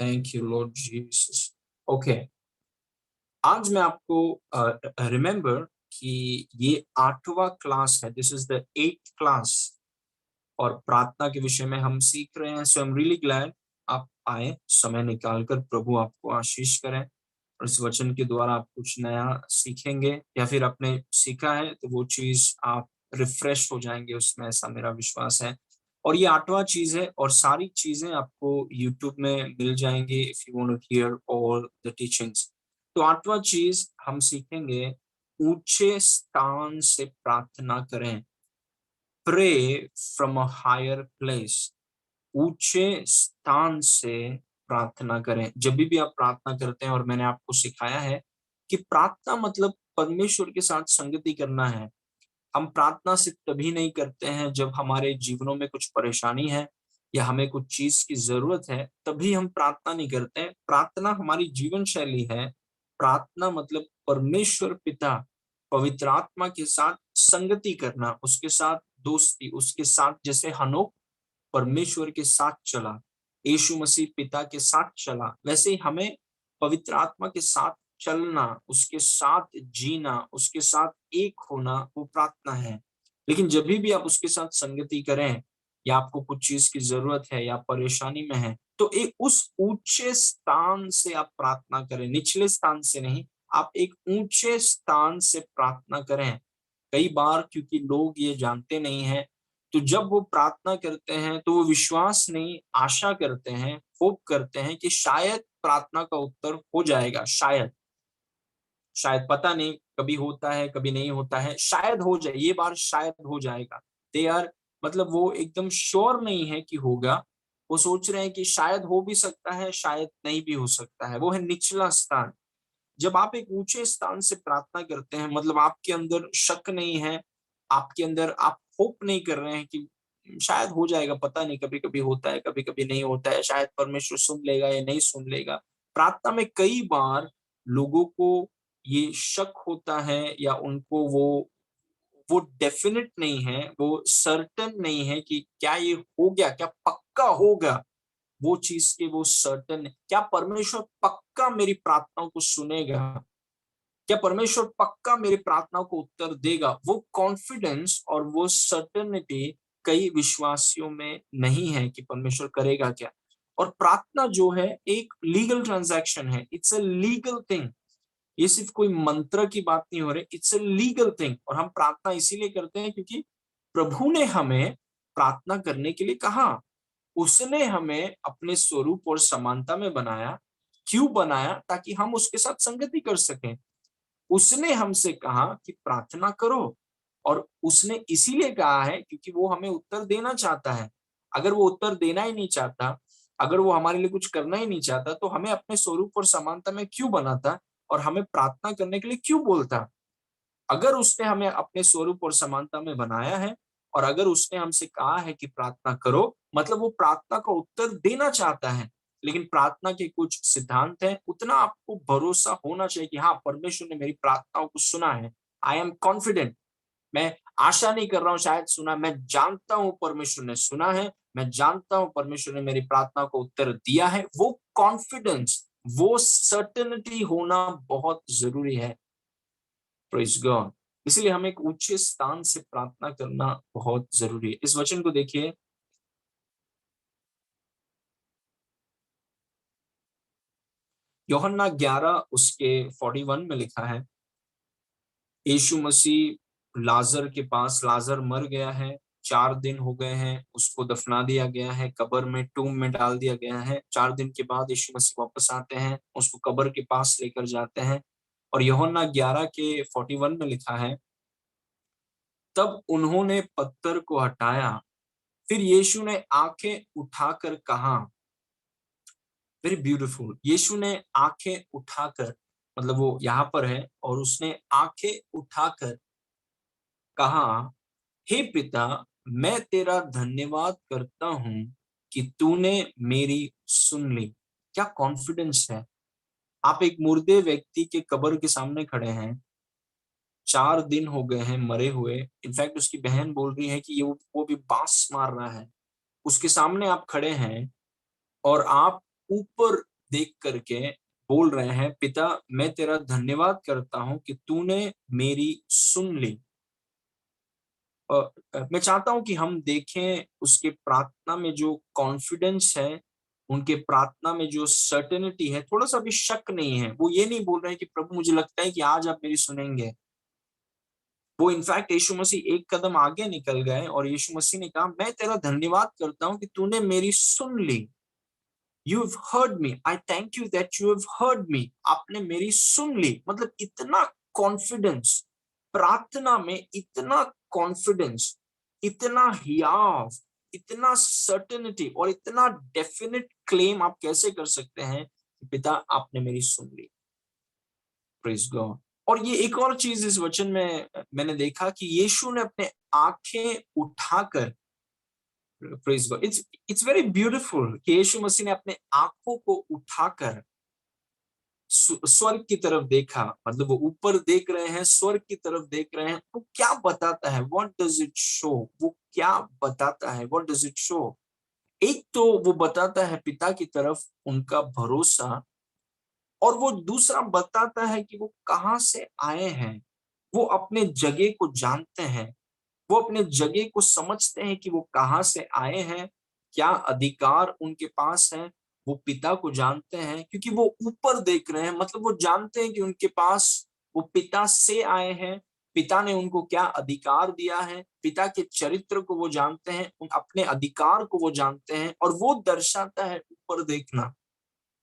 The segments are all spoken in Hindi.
Thank you Lord Jesus. Okay, आज मैं आपको रिमेम्बर कि ये 8वां क्लास है। This is the 8th class और प्रार्थना के विषय में हम सीख रहे हैं। सो आई एम रियली ग्लैड आप आए, समय निकालकर। प्रभु आपको आशीष करें और इस वचन के द्वारा आप कुछ नया सीखेंगे या फिर आपने सीखा है तो वो चीज आप रिफ्रेश हो जाएंगे उसमें, ऐसा मेरा विश्वास है। और ये 8वां चीज है और सारी चीजें आपको यूट्यूब में मिल जाएंगी if you want to hear all the teachings. तो 8वां चीज हम सीखेंगे, ऊंचे स्थान से प्रार्थना करें। Pray from a higher place. ऊंचे स्थान से प्रार्थना करें। जब भी आप प्रार्थना करते हैं, और मैंने आपको सिखाया है कि प्रार्थना मतलब परमेश्वर के साथ संगति करना है। हम प्रार्थना सिर्फ तभी नहीं करते हैं जब हमारे जीवनों में कुछ परेशानी है या हमें कुछ चीज की जरूरत है, तभी हम प्रार्थना नहीं करते हैं। प्रार्थना हमारी जीवन शैली है। प्रार्थना मतलब परमेश्वर पिता पवित्र आत्मा के साथ संगति करना, उसके साथ दोस्ती, उसके साथ जैसे हनोक परमेश्वर के साथ चला, यीशु मसीह पिता के साथ चला, वैसे ही हमें पवित्र आत्मा के साथ चलना, उसके साथ जीना, उसके साथ एक होना, वो प्रार्थना है। लेकिन जब भी आप उसके साथ संगति करें या आपको कुछ चीज की जरूरत है या परेशानी में है, तो एक उस ऊंचे स्थान से आप प्रार्थना करें, निचले स्थान से नहीं। आप एक ऊंचे स्थान से प्रार्थना करें। कई बार क्योंकि लोग ये जानते नहीं हैं, तो जब वो प्रार्थना करते हैं तो वो विश्वास नहीं, आशा करते हैं, होप करते हैं कि शायद प्रार्थना का उत्तर हो जाएगा। शायद, शायद पता नहीं, कभी होता है कभी नहीं होता है, शायद हो जाए, ये बार शायद हो जाएगा। दे आर, मतलब वो एकदम श्योर नहीं है कि होगा। वो सोच रहे हैं कि शायद हो भी सकता है, शायद नहीं भी हो सकता है। वो है निचला स्थान। जब आप एक ऊंचे स्थान से प्रार्थना करते हैं, मतलब आपके अंदर शक नहीं है, आपके अंदर आप होप नहीं कर रहे हैं कि शायद हो जाएगा, पता नहीं, कभी कभी होता है कभी कभी नहीं होता है, शायद परमेश्वर सुन लेगा या नहीं सुन लेगा। प्रार्थना में कई बार लोगों को ये शक होता है या उनको वो डेफिनेट नहीं है, वो सर्टन नहीं है कि क्या ये हो गया, क्या पक्का होगा। वो चीज के वो सर्टन, क्या परमेश्वर पक्का मेरी प्रार्थनाओं को सुनेगा, क्या परमेश्वर पक्का मेरी प्रार्थनाओं को उत्तर देगा। वो कॉन्फिडेंस और वो सर्टेनिटी कई विश्वासियों में नहीं है कि परमेश्वर करेगा क्या। और प्रार्थना जो है एक लीगल ट्रांजैक्शन है, इट्स अ लीगल थिंग। ये सिर्फ कोई मंत्र की बात नहीं हो रही, इट्स अ लीगल थिंग। और हम प्रार्थना इसीलिए करते हैं क्योंकि प्रभु ने हमें प्रार्थना करने के लिए कहा। उसने हमें अपने स्वरूप और समानता में बनाया। क्यों बनाया? ताकि हम उसके साथ संगति कर सकें। उसने हमसे कहा कि प्रार्थना करो, और उसने इसीलिए कहा है क्योंकि वो हमें उत्तर देना चाहता है। अगर वो उत्तर देना ही नहीं चाहता, अगर वो हमारे लिए कुछ करना ही नहीं चाहता, तो हमें अपने स्वरूप और समानता में क्यों बनाता और हमें प्रार्थना करने के लिए क्यों बोलता? अगर उसने हमें अपने स्वरूप और समानता में बनाया है और अगर उसने हमसे कहा है कि प्रार्थना करो, मतलब वो प्रार्थना का उत्तर देना चाहता है। लेकिन प्रार्थना के कुछ सिद्धांत हैं, उतना आपको भरोसा होना चाहिए कि हाँ, परमेश्वर ने मेरी प्रार्थनाओं को सुना है। I am confident. मैं आशा नहीं कर रहा हूँ शायद सुना, मैं जानता हूँ परमेश्वर ने सुना है, मैं जानता हूँ परमेश्वर ने मेरी प्रार्थना को उत्तर दिया है। वो कॉन्फिडेंस, वो सर्टेनिटी होना बहुत जरूरी है। Praise God. इसलिए हमें एक ऊंचे स्थान से प्रार्थना करना बहुत जरूरी है। इस वचन को देखिए, यूहन्ना 11 उसके 41 में लिखा है, यीशु मसीह लाजर के पास, लाजर मर गया है, 4 दिन हो गए हैं, उसको दफना दिया गया है, कब्र में, टूम में डाल दिया गया है। 4 दिन के बाद यीशु मसीह वापस आते हैं, उसको कब्र के पास लेकर जाते हैं। और यूहन्ना 11 के 41 में लिखा है, तब उन्होंने पत्थर को हटाया। फिर यीशु ने आंखें उठाकर कहा, वेरी ब्यूटीफुल, यीशु ने आंखें उठाकर, मतलब वो यहाँ पर है, और उसने आंखें उठाकर कहा, हे पिता, मैं तेरा धन्यवाद करता हूं कि तूने मेरी सुन ली। क्या कॉन्फिडेंस है। आप एक मुर्दे व्यक्ति के कब्र के सामने खड़े हैं, 4 दिन हो गए हैं मरे हुए। इनफैक्ट उसकी बहन बोल रही है कि ये वो भी बांस मार रहा है। उसके सामने आप खड़े हैं और आप ऊपर देख करके बोल रहे हैं, पिता मैं तेरा धन्यवाद करता हूं कि तूने मेरी सुन ली। मैं चाहता हूं कि हम देखें उसके प्रार्थना में जो कॉन्फिडेंस है, उनके प्रार्थना में जो सर्टेनिटी है, थोड़ा सा भी शक नहीं है। वो ये नहीं बोल रहे हैं कि प्रभु मुझे लगता है कि आज आप मेरी सुनेंगे। वो इनफैक्ट यीशु मसीह एक कदम आगे निकल गए और यीशु मसीह ने कहा मैं तेरा धन्यवाद करता हूं कि तूने मेरी सुन ली। You have heard me, I thank you that you have heard me. आपने मेरी सुन ली। मतलब इतना कॉन्फिडेंस, प्रार्थना में इतना कॉन्फिडेंस, इतना हियाव, इतना सर्टेनिटी और इतना डेफिनेट क्लेम आप कैसे कर सकते हैं कि पिता आपने मेरी सुन ली। Praise God. और ये एक और चीज इस वचन में मैंने देखा कि यीशु ने अपने आंखें उठाकर, praise God, it's very beautiful कि यीशु मसीह ने अपने आंखों को उठाकर स्वर्ग की तरफ देखा। मतलब वो ऊपर देख रहे हैं, स्वर्ग की तरफ देख रहे हैं। वो क्या बताता है? What does it show? वो क्या बताता है? What does it show? एक तो वो बताता है पिता की तरफ उनका भरोसा, और वो दूसरा बताता है कि वो कहां से आए हैं। वो अपने जगह को जानते हैं, वो अपने जगह को समझते हैं कि वो कहां से आए हैं, क्या अधिकार उनके पास है। वो पिता को जानते हैं क्योंकि वो ऊपर देख रहे हैं। मतलब वो जानते हैं कि उनके पास, वो पिता से आए हैं, पिता ने उनको क्या अधिकार दिया है, पिता के चरित्र को वो जानते हैं, उन अपने अधिकार को वो जानते हैं, और वो दर्शाता है ऊपर देखना।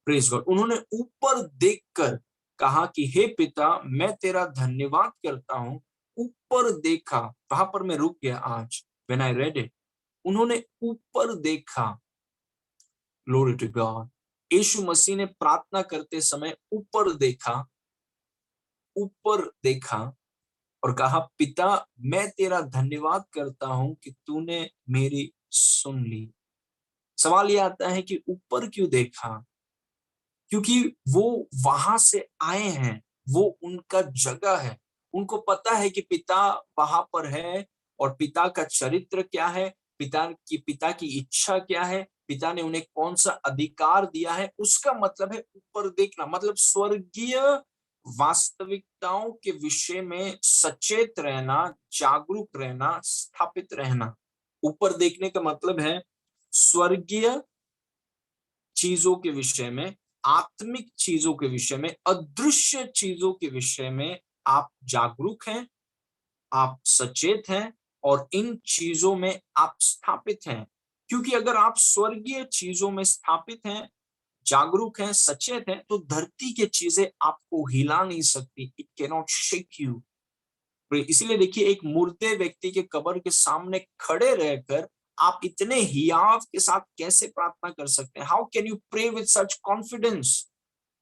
Praise God. उन्होंने ऊपर देखकर कहा कि हे पिता मैं तेरा धन्यवाद करता हूं। ऊपर देखा, वहां पर मैं रुक गया आज व्हेन आई रेड इट। उन्होंने ऊपर देखा। Glory to God. Yeshu Masih ने प्रार्थना करते समय ऊपर देखा, ऊपर देखा और कहा पिता मैं तेरा धन्यवाद करता हूं कि तूने मेरी सुन ली। सवाल यह आता है कि ऊपर क्यों देखा? क्योंकि वो वहां से आए हैं, वो उनका जगह है। उनको पता है कि पिता वहां पर है और पिता का चरित्र क्या है, पिता की इच्छा क्या है, पिता ने उन्हें कौन सा अधिकार दिया है। उसका मतलब है ऊपर देखना, मतलब स्वर्गीय वास्तविकताओं के विषय में सचेत रहना, जागरूक रहना, स्थापित रहना। ऊपर देखने का मतलब है स्वर्गीय चीजों के विषय में, आत्मिक चीजों के विषय में, अदृश्य चीजों के विषय में आप जागरूक हैं, आप सचेत हैं, और इन चीजों में आप स्थापित हैं। क्योंकि अगर आप स्वर्गीय चीजों में स्थापित हैं, जागरूक हैं, सचेत हैं, तो धरती की चीजें आपको हिला नहीं सकती। It can not shake you. इसीलिए देखिए, एक मुर्दे व्यक्ति के कब्र के सामने खड़े रहकर आप इतने हियाव के साथ कैसे प्रार्थना कर सकते हैं? How can you pray with such confidence?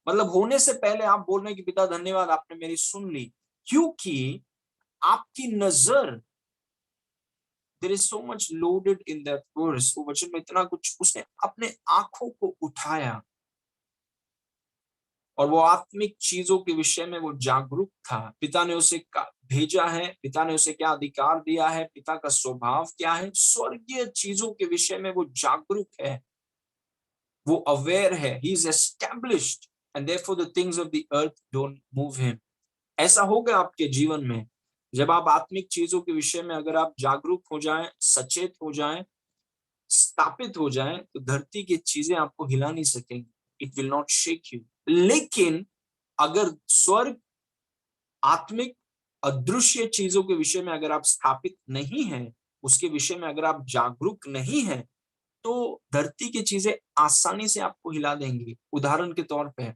मतलब होने से पहले आप बोल रहे हैं कि पिता धन्यवाद आपने मेरी सुन ली। क्योंकि आपकी नजर, there is so much loaded in that verse. वो वचन में इतना कुछ, उसने अपने आंखों को उठाया और वो आत्मिक चीजों के विषय में वो जागरूक था। पिता ने उसे भेजा है, पिता ने उसे क्या अधिकार दिया है, पिता का स्वभाव क्या है, स्वर्गीय चीजों के विषय में वो जागरूक है, वो अवेयर है। He is established and therefore the things of the earth don't move him. ऐसा होगा आपके जीवन में जब आप आत्मिक चीजों के विषय में अगर आप जागरूक हो जाएं, सचेत हो जाएं, स्थापित हो जाएं, तो धरती की चीजें आपको हिला नहीं सकेंगी। It will not shake you. लेकिन अगर स्वर्ग, आत्मिक, अदृश्य चीजों के विषय में अगर आप स्थापित नहीं हैं, उसके विषय में अगर आप जागरूक नहीं हैं, तो धरती की चीजें आसानी से आपको हिला देंगी। उदाहरण के तौर पे,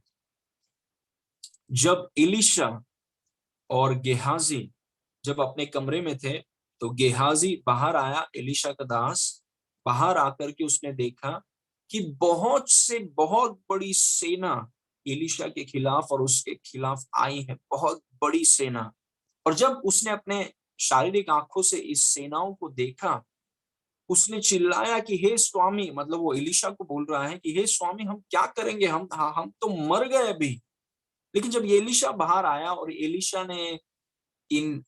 जब एलीशा और गेहाजी जब अपने कमरे में थे, तो गेहाजी बाहर आया, एलीशा का दास बाहर आकर के उसने देखा कि बहुत बड़ी सेना एलीशा के खिलाफ और उसके खिलाफ आई है, बहुत बड़ी सेना। और जब उसने अपने शारीरिक आंखों से इस सेनाओं को देखा, उसने चिल्लाया कि हे स्वामी, मतलब वो एलीशा को बोल रहा है कि हे स्वामी हम क्या करेंगे, हम तो मर गए अभी। लेकिन जब ये एलीशा बाहर आया और एलीशा ने इन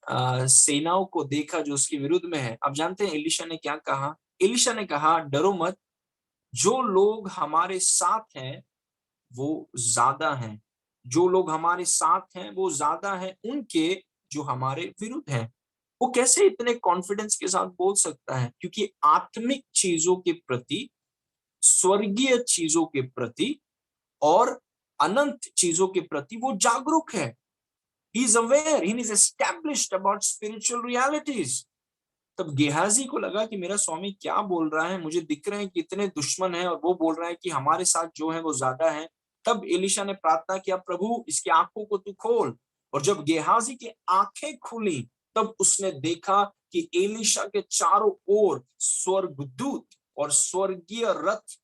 सेनाओं को देखा जो उसके विरुद्ध में है, अब जानते हैं एलीशा ने क्या कहा? एलीशा ने कहा डरो मत, जो लोग हमारे साथ हैं वो ज्यादा हैं, जो लोग हमारे साथ हैं वो ज्यादा हैं उनके जो हमारे विरुद्ध हैं। वो कैसे इतने कॉन्फिडेंस के साथ बोल सकता है? क्योंकि आत्मिक चीजों के प्रति, स्वर्गीय चीजों के प्रति और अनंत चीजों के प्रति वो जागरूक है। He is aware, he is established about spiritual realities. तब गेहाजी को लगा कि मेरा स्वामी क्या बोल रहा है, मुझे दिख रहे हैं कि इतने दुश्मन हैं और वो बोल रहा है कि हमारे साथ जो है वो ज्यादा है। तब एलीशा ने प्रार्थना किया, प्रभु इसकी आंखों को तू खोल। और जब गेहाजी की आंखें खुली तब उसने देखा कि एलीशा के चारों ओर स्वर्गदूत और स्वर्गीय रथ,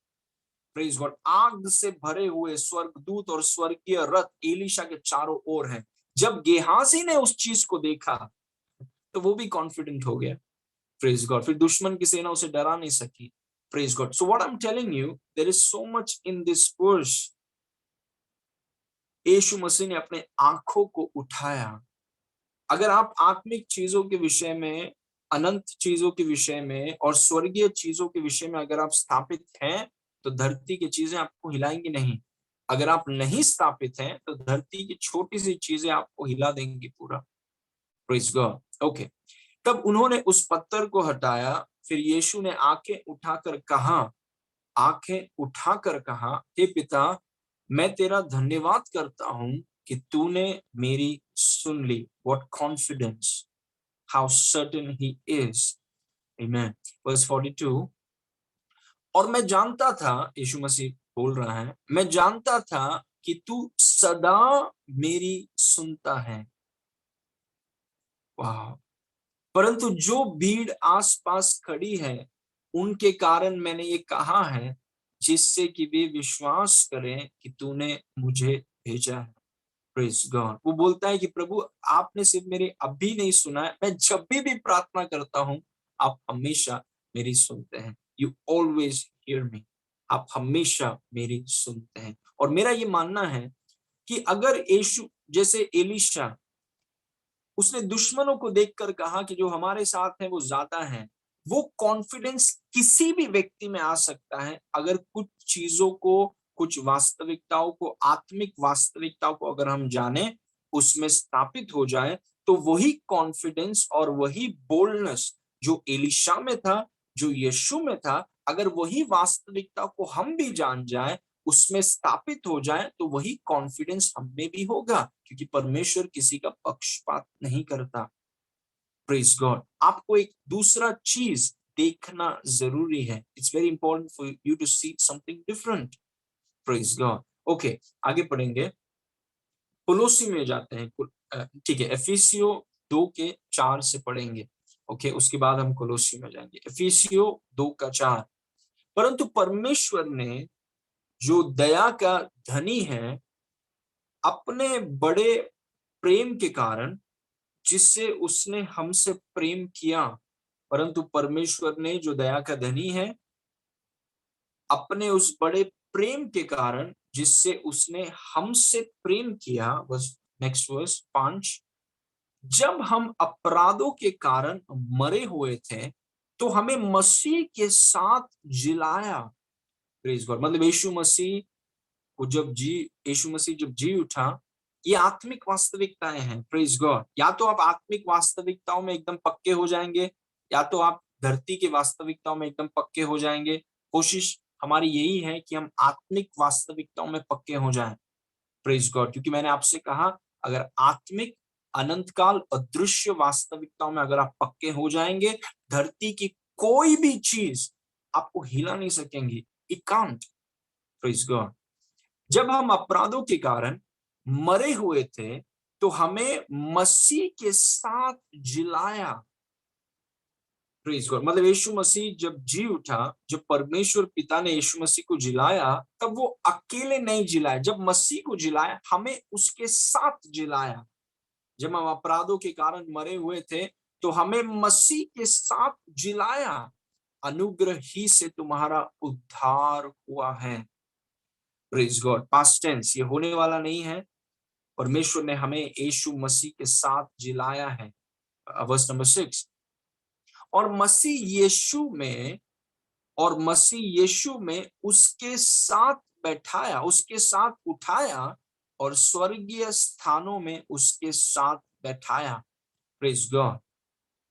प्रेज गॉड, आग से भरे हुए स्वर्गदूत और स्वर्गीय रथ एलीशा के चारों ओर हैं। जब गेहाजी ने उस चीज को देखा तो वो भी कॉन्फिडेंट हो गया। प्रेज गॉड, फिर दुश्मन की सेना उसे डरा नहीं सकी। Praise God. So what I am telling you, there is so much in this verse. Yeshu Masih ने अपने आंखों को उठाया। अगर आप आत्मिक चीजों के विषय में, अनंत चीजों के विषय में और स्वर्गीय चीजों के विषय में अगर आप स्थापित हैं तो धरती की चीजें आपको हिलाएंगी नहीं। अगर आप नहीं स्थापित हैं तो धरती की छोटी सी चीजें आपको हिला देंगी पूरा। Praise God. ओके, तब उन्होंने उस पत्थर को हटाया। फिर यीशु ने आंखें उठाकर कहा, हे पिता, मैं तेरा धन्यवाद करता हूं कि तूने मेरी सुन ली। What confidence, how certain he is. Amen. Verse 42, और मैं जानता था, यीशु मसीह बोल रहा है, मैं जानता था कि तू सदा मेरी सुनता है। वाह। परंतु जो भीड़ आसपास खड़ी है उनके कारण मैंने ये कहा है, जिससे कि वे विश्वास करें कि तूने मुझे भेजा है। Praise God. वो बोलता है कि प्रभु आपने सिर्फ मेरे अभी नहीं सुना है, मैं जब भी प्रार्थना करता हूं आप हमेशा मेरी सुनते हैं। You always hear me. आप हमेशा मेरी सुनते हैं। और मेरा ये मानना है कि अगर यीशु जैसे एलीशा, उसने दुश्मनों को देखकर कहा कि जो हमारे साथ हैं वो ज्यादा हैं, वो कॉन्फिडेंस किसी भी व्यक्ति में आ सकता है अगर कुछ चीजों को, कुछ वास्तविकताओं को, आत्मिक वास्तविकताओं को अगर हम जाने, उसमें स्थापित हो जाए, तो वही कॉन्फिडेंस और वही बोल्डनेस जो एलीशा में था, जो यीशु में था, अगर वही वास्तविकता को हम भी जान जाए, उसमें स्थापित हो जाए, तो वही कॉन्फिडेंस हम में भी होगा, क्योंकि परमेश्वर किसी का पक्षपात नहीं करता। Praise God. आपको एक दूसरा चीज देखना जरूरी है। It's very important for you to see something different. Praise God. Okay, आगे पढ़ेंगे, कोलोसी में जाते हैं। ठीक है, एफिसियो 2:4 से पढ़ेंगे। ओके, उसके बाद हम कोलोसी में जाएंगे। एफिसियो 2:4, परंतु परमेश्वर ने जो दया का धनी है, अपने बड़े प्रेम के कारण, जिससे उसने हमसे प्रेम किया, परंतु परमेश्वर ने जो दया का धनी है, अपने उस बड़े प्रेम के कारण जिससे उसने हमसे प्रेम किया, बस नेक्स्ट वर्स 5, जब हम अपराधों के कारण मरे हुए थे तो हमें मसीह के साथ जिलाया। Praise God. मतलब यीशु मसीह को यीशु मसीह जब जी उठा, ये आत्मिक वास्तविकताएं हैं। Praise God. या तो आप आत्मिक वास्तविकताओं में एकदम पक्के हो जाएंगे, या तो आप धरती के वास्तविकताओं में एकदम पक्के हो जाएंगे। कोशिश हमारी यही है कि हम आत्मिक वास्तविकताओं में पक्के हो जाएं। Praise God. क्योंकि मैंने आपसे कहा, अगर आत्मिक अनंत काल अदृश्य वास्तविकताओं में अगर आप पक्के हो जाएंगे, धरती की कोई भी चीज आपको हिला नहीं सकेंगी। It can't. Praise God. जब हम अपराधों के कारण मरे हुए थे तो हमें मसीह के साथ जिलाया। Praise God. मतलब यीशु मसीह जब जी उठा, जब परमेश्वर पिता ने यीशु मसीह को जिलाया, तब वो अकेले नहीं जिलाया। जब मसीह को जिलाया, हमें उसके साथ जिलाया। जब हम अपराधों के कारण मरे हुए थे तो हमें मसीह के साथ जिलाया। अनुग्रह ही से तुम्हारा उद्धार हुआ है। Praise God. पास्ट टेंस, ये होने वाला नहीं है। परमेश्वर ने हमें यीशु मसीह के साथ जिलाया है। वर्स नंबर 6, और मसीह यीशु में उसके साथ बैठाया, उसके साथ उठाया और स्वर्गीय स्थानों में उसके साथ बैठाया। प्रेज गॉड,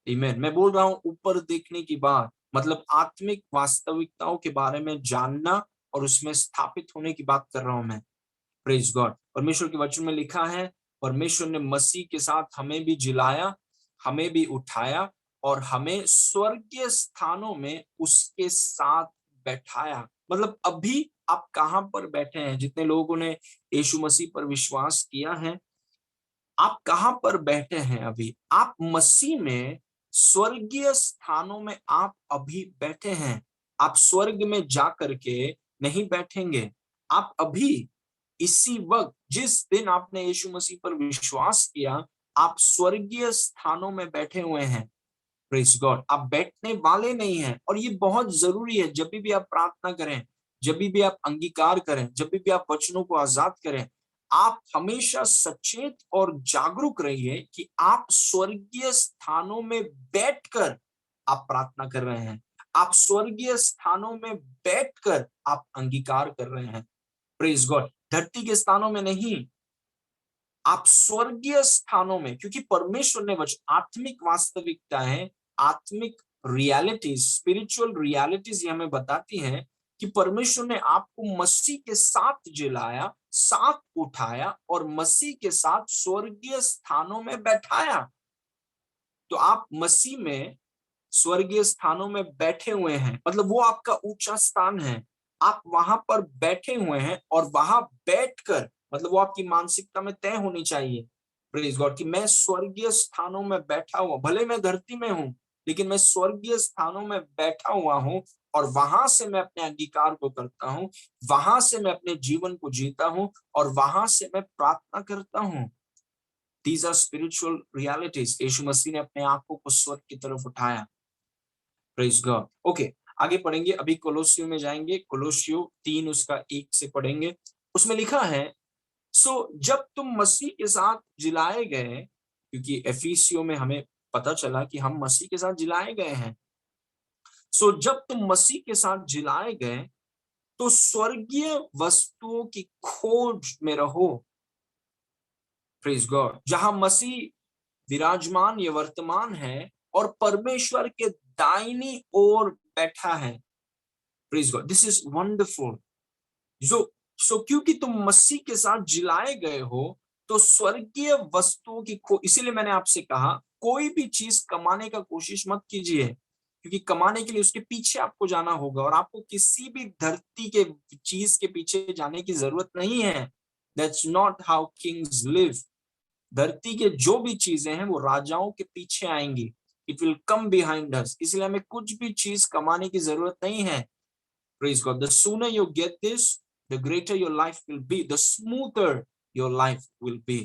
आमीन। मैं बोल रहा हूं ऊपर देखने की बात, मतलब आत्मिक वास्तविकताओं के बारे में जानना और उसमें स्थापित होने की बात कर रहा हूं मैं। Praise God. परमेश्वर के वचन में लिखा है, परमेश्वर ने मसीह के साथ हमें भी जिलाया, हमें भी उठाया और हमें स्वर्गीय स्थानों में उसके साथ बैठाया। मतलब अभी आप कहां पर बैठे हैं? जितने लोगों ने यीशु मसीह पर विश्वास किया है, आप कहां पर बैठे हैं अभी? आप मसीह में स्वर्गीय स्थानों में आप अभी बैठे हैं। आप स्वर्ग में जाकर के नहीं बैठेंगे। आप अभी इसी वक्त, जिस दिन आपने यीशु मसीह पर विश्वास किया, आप स्वर्गीय स्थानों में बैठे हुए हैं। Praise God. आप बैठने वाले नहीं हैं। और ये बहुत जरूरी है, जब भी आप प्रार्थना करें, जब भी आप अंगीकार करें, जब भी आप वचनों को आजाद करें, आप हमेशा सचेत और जागरूक रहिए कि आप स्वर्गीय स्थानों में बैठकर आप प्रार्थना कर रहे हैं। आप स्वर्गीय स्थानों में बैठकर आप अंगीकार कर रहे हैं। Praise God. धरती के स्थानों में नहीं, आप स्वर्गीय स्थानों में, क्योंकि परमेश्वर ने वचन, आत्मिक वास्तविकताएं, आत्मिक रियलिटीज, स्पिरिचुअल रियलिटीज ये हमें बताती हैं कि परमेश्वर ने आपको मसीह के साथ जिलाया, साथ उठाया और मसीह के साथ स्वर्गीय स्थानों में बैठाया। तो आप मसीह में स्वर्गीय स्थानों में बैठे हुए हैं, मतलब वो आपका ऊंचा स्थान है। आप वहां पर बैठे हुए हैं और वहां बैठकर, मतलब वो आपकी मानसिकता में तय होनी चाहिए। प्रेज गॉड कि मैं स्वर्गीय स्थानों में बैठा हुआ, भले मैं धरती में हूं, लेकिन मैं स्वर्गीय स्थानों में बैठा हुआ हूं और वहां से मैं अपने अंगीकार को करता हूं, वहां से मैं अपने जीवन को जीता हूं और वहां से मैं प्रार्थना करता हूं। These are spiritual realities. Yeshu Masih ने अपने आंखों को स्वर्ग की तरफ उठाया। Praise God. ओके, आगे पढ़ेंगे। अभी कोलोसियो में जाएंगे, कोलोसियो 3 उसका 1 से पढ़ेंगे। उसमें लिखा है, सो जब तुम मसीह के साथ जिलाए गए, क्योंकि एफिसियों में हमें पता चला कि हम मसीह के साथ जिलाए गए हैं। सो जब तुम मसीह के साथ जिलाए गए तो स्वर्गीय वस्तुओं की खोज में रहो। Praise God. जहां मसीह विराजमान या वर्तमान है और परमेश्वर के दाहिनी ओर बैठा है। Praise God, this is wonderful. जो सो क्योंकि तुम मसीह के साथ जिलाए गए हो तो स्वर्गीय वस्तुओं की इसीलिए मैंने आपसे कहा, कोई भी चीज कमाने का कोशिश मत कीजिए, क्योंकि कमाने के लिए उसके पीछे आपको जाना होगा और आपको किसी भी धरती के चीज के पीछे जाने की जरूरत नहीं है। That's not how Kings live. धरती के जो भी चीजें हैं वो राजाओं के पीछे आएंगी। It will come behind us. इसलिए हमें कुछ भी चीज कमाने की जरूरत नहीं है। Praise God. The sooner you get this, the greater your life will be, the smoother your life will be.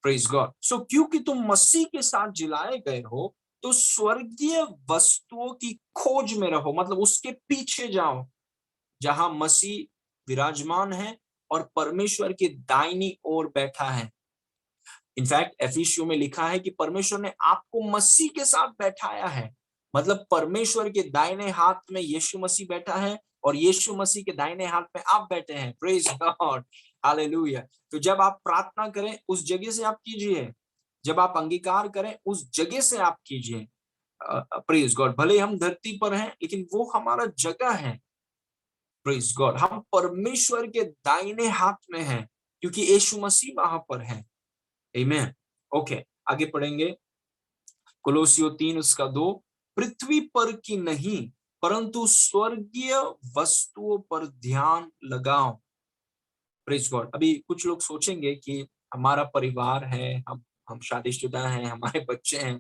Praise God. So क्योंकि तुम मसीह के साथ जिलाए गए हो तो स्वर्गीय वस्तुओं की खोज में रहो, मतलब उसके पीछे जाओ जहां मसीह विराजमान है और परमेश्वर की दाहिनी ओर बैठा है। इनफैक्ट एफिसियों में लिखा है कि परमेश्वर ने आपको मसीह के साथ बैठाया है, मतलब परमेश्वर के दाहिने हाथ में यीशु मसीह बैठा है और यीशु मसीह के दाहिने हाथ में आप बैठे हैं। Praise God, hallelujah. तो जब आप प्रार्थना करें उस जगह से आप कीजिए, जब आप अंगीकार करें उस जगह से आप कीजिए। Praise God. भले हम धरती पर हैं लेकिन वो हमारा जगह है। Praise God. हम परमेश्वर के दाहिने हाथ में हैं क्योंकि यीशु मसीह वहां पर है। आमीन। ओके, आगे पढ़ेंगे। कोलोसियो 3 उसका 2, पृथ्वी पर की नहीं परंतु स्वर्गीय वस्तुओं पर ध्यान लगाओ। Praise God. अभी कुछ लोग सोचेंगे कि हमारा परिवार है, हम शादीशुदा हैं, हमारे बच्चे हैं,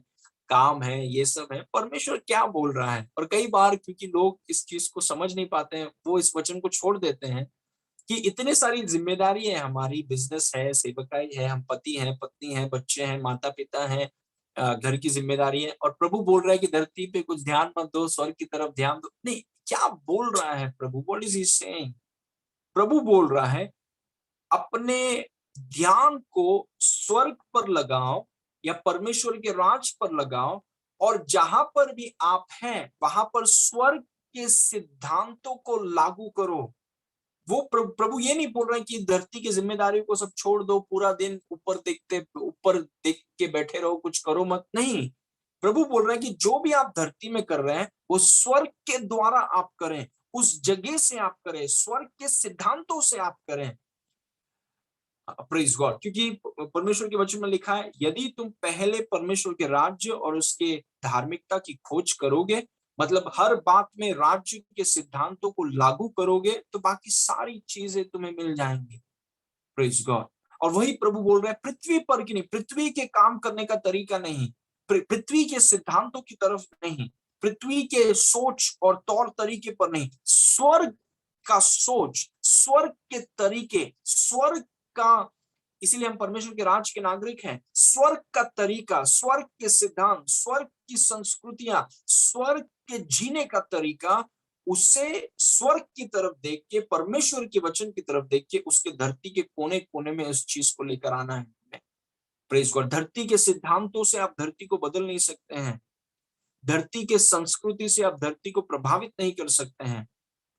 काम है, ये सब है, परमेश्वर क्या बोल रहा है। और कई बार क्योंकि लोग इस चीज को समझ नहीं पाते हैं, वो इस वचन को छोड़ देते हैं कि इतने सारी जिम्मेदारी है, हमारी बिजनेस है, सेवकाई है, हम पति हैं, पत्नी हैं, बच्चे हैं, माता पिता हैं, घर की जिम्मेदारी है, और प्रभु बोल रहा है कि धरती पे कुछ ध्यान मत दो, स्वर्ग की तरफ ध्यान दो। नहीं, क्या बोल रहा है प्रभु? What is he saying? प्रभु बोल रहा है अपने ध्यान को स्वर्ग पर लगाओ या परमेश्वर के राज पर लगाओ, और जहां पर भी आप हैं वहां पर स्वर्ग के सिद्धांतों को लागू करो। वो प्रभु ये नहीं बोल रहे कि धरती की जिम्मेदारी को सब छोड़ दो, पूरा दिन ऊपर देख के बैठे रहो, कुछ करो मत, नहीं। प्रभु बोल रहे हैं कि जो भी आप धरती में कर रहे हैं वो स्वर्ग के द्वारा आप करें, उस जगह से आप करें, स्वर्ग के सिद्धांतों से आप करें। Praise God. क्योंकि परमेश्वर के वचन में लिखा है, यदि तुम पहले परमेश्वर के राज्य और उसके धार्मिकता की खोज करोगे, मतलब हर बात में राज्य के सिद्धांतों को लागू करोगे, तो बाकी सारी चीजें तुम्हें मिल जाएंगी। Praise God. और वही प्रभु बोल रहे हैं, पृथ्वी पर की नहीं, पृथ्वी के काम करने का तरीका नहीं, पृथ्वी के सिद्धांतों की तरफ नहीं, पृथ्वी के सोच और तौर तरीके पर नहीं, स्वर्ग का सोच, स्वर्ग के तरीके, स्वर्ग का। इसीलिए हम परमेश्वर के राज के नागरिक हैं। स्वर्ग का तरीका, स्वर्ग के सिद्धांत, स्वर्ग की संस्कृतियां, स्वर्ग के जीने का तरीका, उसे स्वर्ग की तरफ देख के, परमेश्वर के वचन की तरफ देख के, उसके धरती के कोने कोने में इस चीज को लेकर आना है। Praise God. धरती के सिद्धांतों से आप धरती को बदल नहीं सकते हैं, धरती के संस्कृति से आप धरती को प्रभावित नहीं कर सकते हैं।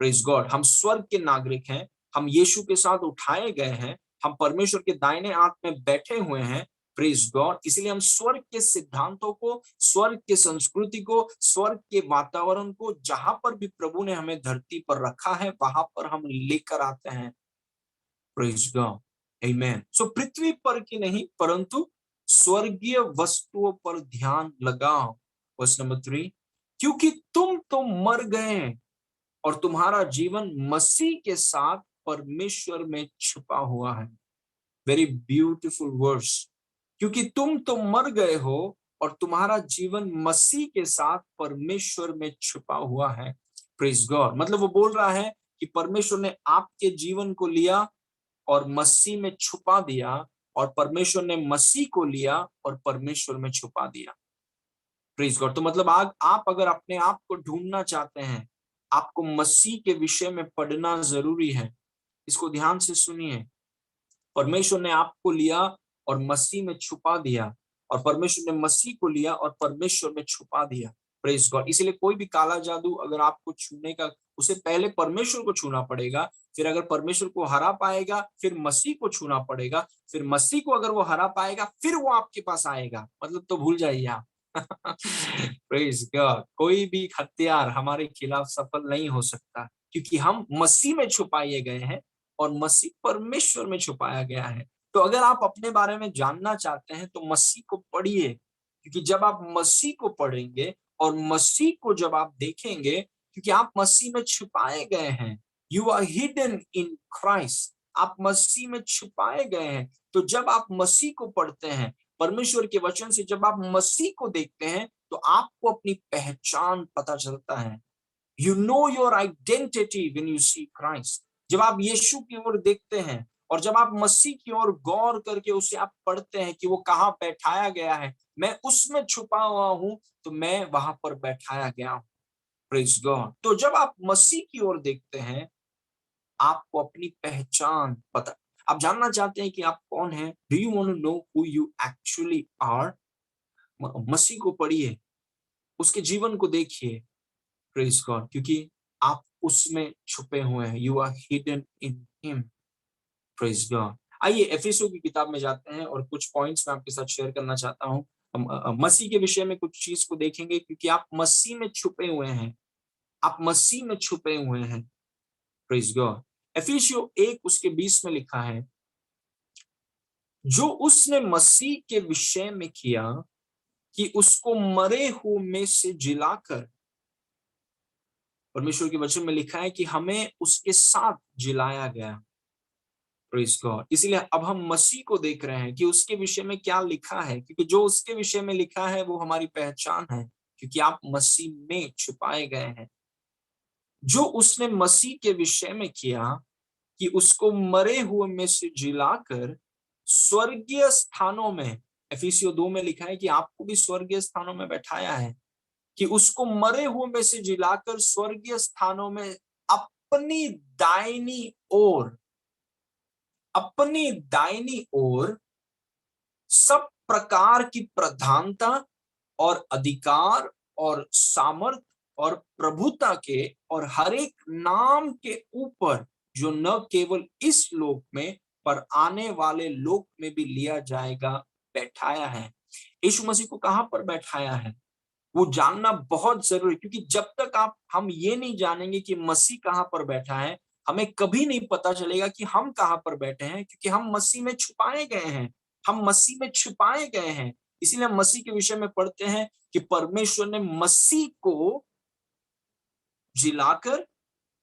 Praise God. हम स्वर्ग के नागरिक हैं, हम यीशु के साथ उठाए गए हैं, हम परमेश्वर के दाहिने हाथ में बैठे हुए हैं। Praise God. इसलिए हम स्वर्ग के सिद्धांतों को, स्वर्ग के संस्कृति को, स्वर्ग के वातावरण को, जहां पर भी प्रभु ने हमें धरती पर रखा है वहां पर हम लेकर आते हैं। Praise God. आमीन। सो पृथ्वी पर की नहीं परंतु स्वर्गीय वस्तुओं पर ध्यान लगाओ। वर्स नंबर 3, क्योंकि तुम तो मर गए और तुम्हारा जीवन मसीह के साथ परमेश्वर में छुपा हुआ है। Very beautiful verse. क्योंकि तुम तो मर गए हो और तुम्हारा जीवन मसीह के साथ परमेश्वर में छुपा हुआ है। Praise God. मतलब वो बोल रहा है कि परमेश्वर ने आपके जीवन को लिया और मसीह में छुपा दिया, और परमेश्वर ने मसीह को लिया और परमेश्वर में छुपा दिया। Praise God. तो मतलब आप अगर अपने आप को ढूंढना चाहते हैं, आपको मसीह के विषय में पढ़ना जरूरी है। इसको ध्यान से सुनिए। परमेश्वर ने आपको लिया और मसीह में छुपा दिया, और परमेश्वर ने मसीह को लिया और परमेश्वर में छुपा दिया। Praise God. इसलिए कोई भी काला जादू अगर आपको छूने का, उसे पहले परमेश्वर को छूना पड़ेगा, फिर अगर परमेश्वर को हरा पाएगा फिर मसीह को छूना पड़ेगा, फिर मसीह को अगर वो हरा पाएगा फिर वो आपके पास आएगा। मतलब तो भूल जाइए आप। Praise God. कोई भी हथियार हमारे खिलाफ सफल नहीं हो सकता, क्योंकि हम मसीह में छुपाए गए हैं और मसीह परमेश्वर में छुपाया गया है। तो अगर आप अपने बारे में जानना चाहते हैं तो मसीह को पढ़िए, क्योंकि जब आप मसीह को पढ़ेंगे और मसीह को जब आप देखेंगे, क्योंकि आप मसीह में छुपाए गए हैं, you are hidden in Christ, आप मसीह में छुपाए गए हैं। तो जब आप मसीह को पढ़ते हैं, परमेश्वर के वचन से जब आप मसीह को देखते हैं, तो आपको अपनी पहचान पता चलता है। You know your identity when you see Christ. जब आप यीशु की ओर देखते हैं और जब आप मसीह की ओर गौर करके उसे आप पढ़ते हैं कि वो कहाँ बैठाया गया है, मैं उसमें छुपा हुआ हूं तो मैं वहां पर बैठाया गया हूं। Praise God. तो जब आप मसीह की ओर देखते हैं, आपको अपनी पहचान पता, आप जानना चाहते हैं कि आप कौन हैं। Do you want to know who you actually are? Masih को पढ़िए, उसके जीवन को देखिए। Praise God. क्योंकि आप उसमें छुपे हुए हैं। You are hidden in him. Praise God. आइए एफिसों की किताब में जाते हैं और कुछ पॉइंट्स मैं आपके साथ शेयर करना चाहता हूं। हम मसीह के विषय में कुछ चीज को देखेंगे, क्योंकि आप मसीह में छुपे हुए हैं, आप मसीह में छुपे हुए हैं। Praise God. एफिसियों 1 उसके 20 में लिखा है, जो उसने मसीह के विषय में किया कि उसको मरे हुए में से जिलाकर, परमेश्वर के वचन में लिखा है कि हमें उसके साथ जिलाया गया। Praise God. इसीलिए अब हम मसीह को देख रहे हैं कि उसके विषय में क्या लिखा है, क्योंकि जो उसके विषय में लिखा है वो हमारी पहचान है, क्योंकि आप मसीह में छुपाए गए हैं। जो उसने मसीह के विषय में किया कि उसको मरे हुए में से जिलाकर स्वर्गीय स्थानों में, एफिसियों 2 में लिखा है कि आपको भी स्वर्गीय स्थानों में बैठाया है, कि उसको मरे हुए में से जिलाकर स्वर्गीय स्थानों में अपनी दाहिनी ओर, अपनी दाहिनी ओर सब प्रकार की प्रधानता और अधिकार और सामर्थ और प्रभुता के और हर एक नाम के ऊपर जो न केवल इस लोक में पर आने वाले लोक में भी लिया जाएगा बैठाया है। यीशु मसीह को कहां पर बैठाया है वो जानना बहुत जरूरी, क्योंकि जब तक हम ये नहीं जानेंगे कि मसीह कहां पर बैठा है, हमें कभी नहीं पता चलेगा कि हम कहां पर बैठे हैं, क्योंकि हम मसीह में छुपाए गए हैं। हम मसीह में छुपाए गए हैं। इसीलिए हम मसीह के विषय में पढ़ते हैं कि परमेश्वर ने मसीह को जिलाकर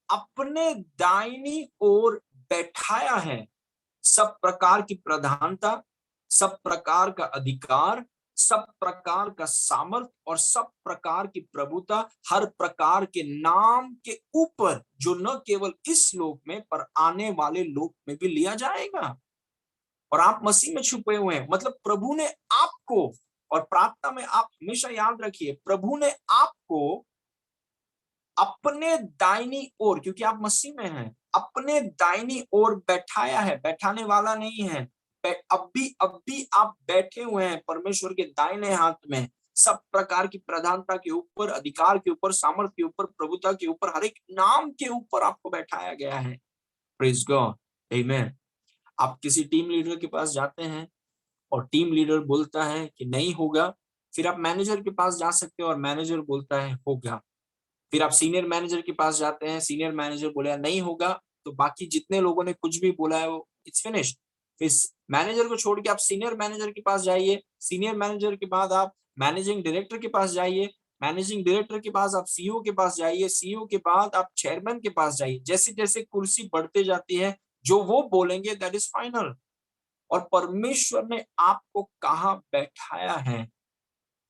अपने दाहिनी ओर बैठाया है। सब प्रकार की प्रधानता, सब प्रकार का अधिकार, सब प्रकार का सामर्थ और सब प्रकार की प्रभुता हर प्रकार के नाम के ऊपर, जो न केवल इस लोक में पर आने वाले लोक में भी लिया जाएगा। और आप मसीह में छुपे हुए हैं, मतलब प्रभु ने आपको, और प्रार्थना में आप हमेशा याद रखिए, प्रभु ने आपको अपने दाहिनी ओर, क्योंकि आप मसीह में हैं, अपने दाहिनी ओर बैठाया है। बैठाने वाला नहीं है, अब भी आप बैठे हुए हैं परमेश्वर के दाहिने हाथ में। सब प्रकार की प्रधानता के ऊपर, अधिकार के ऊपर, सामर्थ के ऊपर, प्रभुता के ऊपर, हर एक नाम के ऊपर आपको बैठाया गया है। प्रेज गॉड, आमेन। आप किसी टीम लीडर के पास जाते हैं और टीम लीडर बोलता है कि नहीं होगा, फिर आप मैनेजर के पास जा सकते हो और मैनेजर बोलता है होगा। फिर आप सीनियर मैनेजर के पास जाते हैं, सीनियर मैनेजर बोला नहीं होगा, तो बाकी जितने लोगों ने कुछ भी बोला है वो इट्स फिनिश्ड। फिर मैनेजर को छोड़ के आप सीनियर मैनेजर के पास जाइए, सीनियर मैनेजर के बाद आप मैनेजिंग डायरेक्टर के पास जाइए, मैनेजिंग डायरेक्टर के पास आप सीईओ के पास जाइए, सीईओ के बाद आप चेयरमैन के पास जाइए। जैसे जैसे कुर्सी बढ़ते जाती है, जो वो बोलेंगे दैट इज फाइनल। और परमेश्वर ने आपको कहां बैठाया है,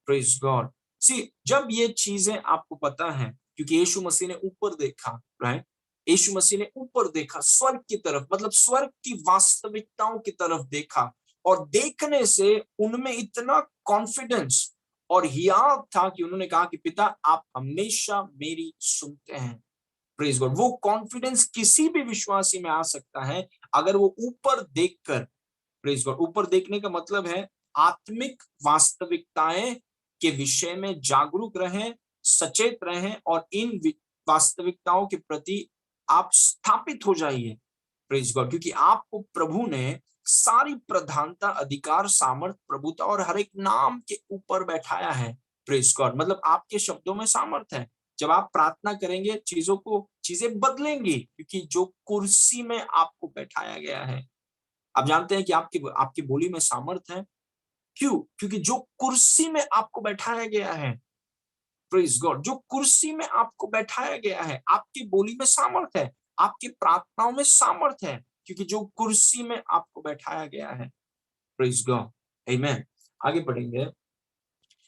प्रेज गॉड। सी, जब ये चीजें आपको पता है, क्योंकि यीशु मसीह ने ऊपर देखा, राइट, यीशु मसीह ने ऊपर देखा स्वर्ग की तरफ, मतलब स्वर्ग की वास्तविकताओं की तरफ देखा, और देखने से उनमें इतना कॉन्फिडेंस और हियाव था कि उन्होंने कहा कि पिता आप हमेशा मेरी सुनते हैं। Praise God. वो कॉन्फिडेंस किसी भी विश्वासी में आ सकता है अगर वो ऊपर देखकर, प्रेज गॉड, ऊपर देखने का मतलब है आत्मिक वास्तविकताएं के विषय में जागरूक रहें, सचेत रहें, और इन वास्तविकताओं के प्रति आप स्थापित हो जाइए। प्रेज गॉड, क्योंकि आपको प्रभु ने सारी प्रधानता, अधिकार, सामर्थ, प्रभुता और हर एक नाम के ऊपर बैठाया है। प्रेज गॉड, मतलब आपके शब्दों में सामर्थ है। जब आप प्रार्थना करेंगे चीजें बदलेंगी, क्योंकि जो कुर्सी में आपको बैठाया गया है, आप जानते हैं कि आपकी आपकी बोली में सामर्थ है। क्यों? क्योंकि जो कुर्सी में आपको बैठाया गया है, प्रेज गॉड, जो कुर्सी में आपको बैठाया गया है, आपकी बोली में सामर्थ है, आपकी प्रार्थनाओं में सामर्थ है, क्योंकि जो कुर्सी में आपको बैठाया गया है। प्रेज गॉड, आमेन। आगे बढ़ेंगे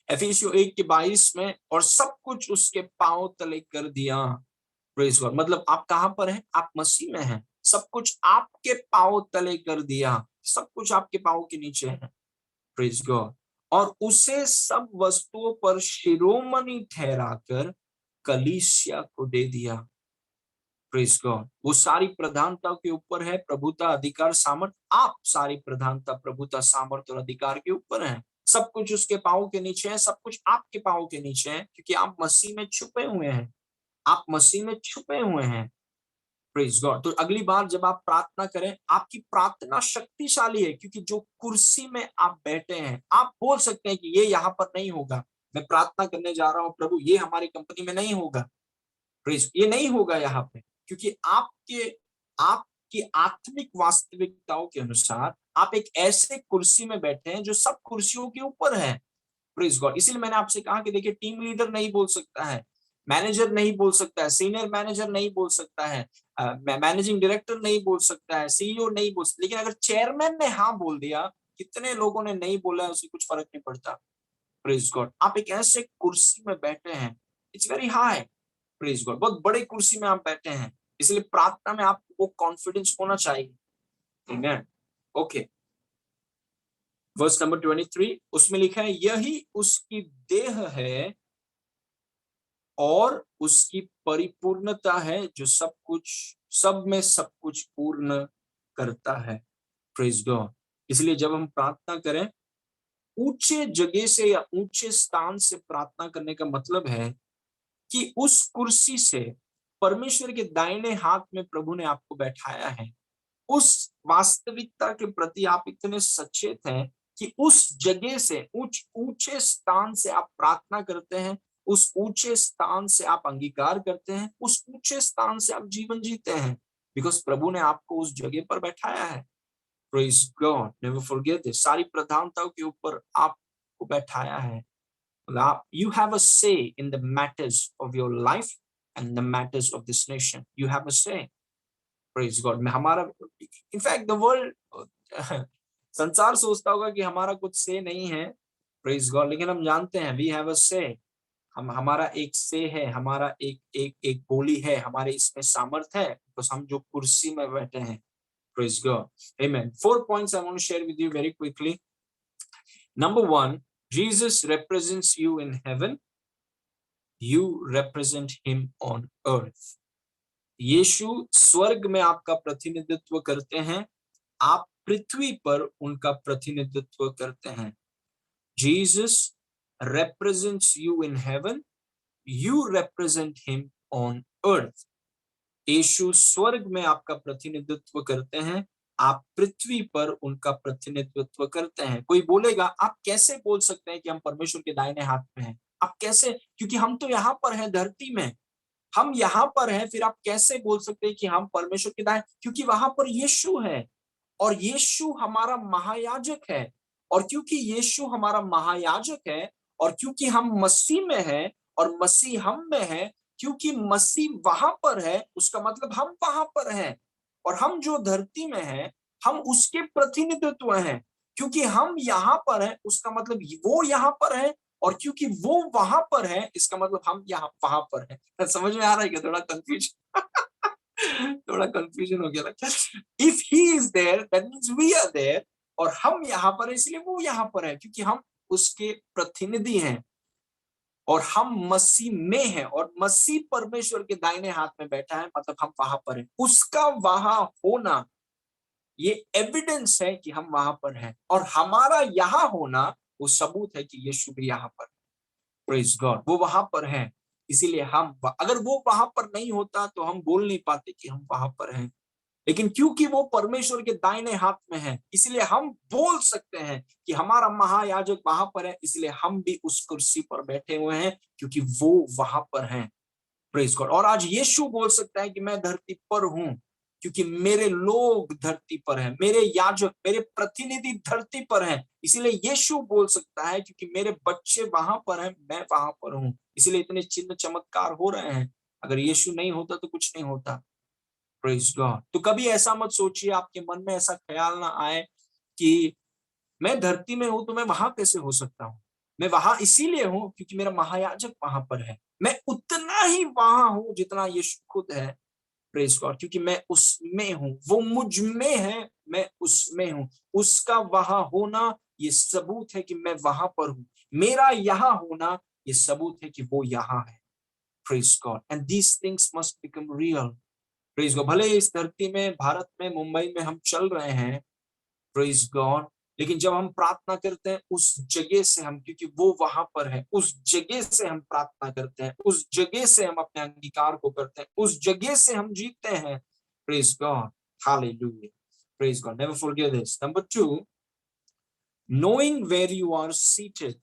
एफिसियों 1:22 में, और सब कुछ उसके पांव तले कर दिया। प्रेज गॉड, मतलब आप कहां पर हैं? आप मसीह में हैं। सब कुछ आपके पांव तले कर दिया, सब कुछ आपके पांव के नीचे है। प्रेज गॉड, और उसे सब वस्तुओं पर शिरोमणि ठहराकर कलीसिया को दे दिया। प्रेज गॉड, वो सारी प्रधानता के ऊपर है, प्रभुता, अधिकार, सामर्थ। आप सारी प्रधानता, प्रभुता, सामर्थ और अधिकार के ऊपर हैं। सब कुछ उसके पांव के नीचे है, सब कुछ आपके पांव के नीचे है, क्योंकि आप मसीह में छुपे हुए हैं। आप मसीह में छुपे हुए हैं। Praise God. तो अगली बार जब आप प्रार्थना करें, आपकी प्रार्थना शक्तिशाली है, क्योंकि जो कुर्सी में आप बैठे हैं, आप बोल सकते हैं कि ये यहाँ पर नहीं होगा। मैं प्रार्थना करने जा रहा हूँ प्रभु, ये हमारी कंपनी में नहीं होगा। प्रेज, ये नहीं होगा यहाँ पे, क्योंकि आपकी आत्मिक वास्तविकताओं के अनुसार आप एक ऐसे कुर्सी में बैठे हैं जो सब कुर्सियों के ऊपर है। Praise God. इसीलिए मैंने आपसे कहा कि देखिए, टीम लीडर नहीं बोल सकता है, मैनेजर नहीं बोल सकता है, सीनियर मैनेजर नहीं बोल सकता है, मैनेजिंग डायरेक्टर नहीं बोल सकता है, सीईओ नहीं बोल सकता, लेकिन अगर चेयरमैन ने हाँ बोल दिया, कितने लोगों ने नहीं बोला है, उसे कुछ फर्क नहीं पड़ता। प्रेज गॉड, आप एक ऐसे कुर्सी में बैठे हैं, it's very high. Praise God, बहुत बड़े कुर्सी में आप बैठे हैं, इसलिए प्रार्थना में आपको वो कॉन्फिडेंस होना चाहिए। आमेन। ओके, वर्स नंबर 23, उसमें लिखा है यही उसकी देह है और उसकी परिपूर्णता है, जो सब में सब कुछ पूर्ण करता है। Praise God. इसलिए जब हम प्रार्थना करें, ऊंचे जगह से या ऊंचे स्थान से प्रार्थना करने का मतलब है कि उस कुर्सी से परमेश्वर के दाहिने हाथ में प्रभु ने आपको बैठाया है, उस वास्तविकता के प्रति आप इतने सचेत हैं कि उस जगह से, ऊंचे स्थान से आप प्रार्थना करते हैं, उस ऊंचे स्थान से आप अंगीकार करते हैं, उस ऊंचे स्थान से आप जीवन जीते हैं, बिकॉज प्रभु ने आपको उस जगह पर बैठाया है। Praise God, never forget this. सारी प्रधानताओं के ऊपर आपको बैठाया है। You have a say in the matters of your life and the matters of this nation. You have a say. Praise God. मैं हमारा, in fact the world संसार सोचता होगा कि हमारा कुछ से नहीं है, Praise God, लेकिन हम जानते हैं we have a say. हमारा एक से है, हमारा एक बोली है, हमारे इसमें सामर्थ है, बस हम जो कुर्सी में बैठे हैं। Praise God. Amen. 4 points I want to share with you very quickly. Number 1, Jesus represents you in heaven. You represent him on earth. यीशु स्वर्ग में आपका प्रतिनिधित्व करते हैं, आप पृथ्वी पर उनका प्रतिनिधित्व करते हैं। Jesus represents you in heaven, you represent him on earth. यीशु स्वर्ग में आपका प्रतिनिधित्व करते हैं, आप पृथ्वी पर उनका प्रतिनिधित्व करते हैं। कोई बोलेगा, आप कैसे बोल सकते हैं कि हम परमेश्वर के दाहिने हाथ में हैं? आप कैसे? क्योंकि हम तो यहाँ पर हैं धरती में, हम यहाँ पर हैं, फिर आप कैसे बोल सकते हैं कि हम परमेश्वर के दाएं? क्योंकि वहां पर यीशु है और यीशु हमारा महायाजक है, और क्योंकि यीशु हमारा महायाजक है और क्योंकि हम मसीह में हैं और मसीह हम में है, क्योंकि मसीह वहां पर है, उसका मतलब हम वहां पर हैं, और हम जो धरती में हैं हम उसके प्रतिनिधित्व हैं। क्योंकि हम यहाँ पर हैं उसका मतलब वो यहाँ पर है, और क्योंकि वो वहां पर है इसका मतलब हम यहाँ वहां पर है। समझ में आ रहा है क्या? थोड़ा कंफ्यूजन थोड़ा कंफ्यूजन हो गया लगता है। If he is there that means we are there, और हम यहाँ पर है इसलिए वो यहाँ पर है, क्योंकि हम उसके प्रतिनिधि हैं और हम मसीह में हैं, और मसीह परमेश्वर के दाहिने हाथ में बैठा है, मतलब हम वहां पर हैं। उसका वहां होना ये एविडेंस है कि हम वहां पर हैं, और हमारा यहाँ होना वो सबूत है कि यीशु भी यहाँ पर। प्रेज गॉड, वो वहां पर है, इसीलिए हम, अगर वो वहां पर नहीं होता तो हम बोल नहीं पाते कि हम वहां पर हैं, लेकिन क्योंकि वो परमेश्वर के दाहिने हाथ में है इसलिए हम बोल सकते हैं कि हमारा महायाजक वहां पर है, इसलिए हम भी उस कुर्सी पर बैठे हुए हैं क्योंकि वो वहां पर है। Praise God. और आज यीशु बोल सकता है कि मैं धरती पर हूं क्योंकि मेरे लोग धरती पर हैं, मेरे याजक, मेरे प्रतिनिधि धरती पर हैं, इसीलिए यीशु बोल सकता है क्योंकि मेरे बच्चे वहां पर हैं, मैं वहां पर हूं, इसीलिए इतने चिन्ह चमत्कार हो रहे हैं। अगर यीशु नहीं होता तो कुछ नहीं होता। Praise God. तो कभी ऐसा मत सोचिए, आपके मन में ऐसा ख्याल ना आए कि मैं धरती में हूं तो मैं वहां कैसे हो सकता हूं। मैं वहां इसीलिए हूं क्योंकि मेरा महायाजक वहां पर है। मैं उतना ही वहां हूं जितना यीशु खुद है। Praise God. क्योंकि मैं उसमें हूं, वो मुझ में है, मैं उसमें हूं। उसका वहां होना ये सबूत है कि मैं वहां पर हूं। मेरा यहाँ होना ये सबूत है कि वो यहाँ है। Praise God. And these things must become real. Praise God. भले इस धरती में, भारत में, मुंबई में हम चल रहे हैं, प्रेज गॉड, लेकिन जब हम प्रार्थना करते हैं उस जगह से हम, क्योंकि वो वहां पर है, उस जगह से हम प्रार्थना करते हैं, उस जगह से हम अपने अंगीकार को करते हैं, उस जगह से हम जीतते हैं। Praise God. Hallelujah. Praise God. Never forget this. Number 2, knowing where you are seated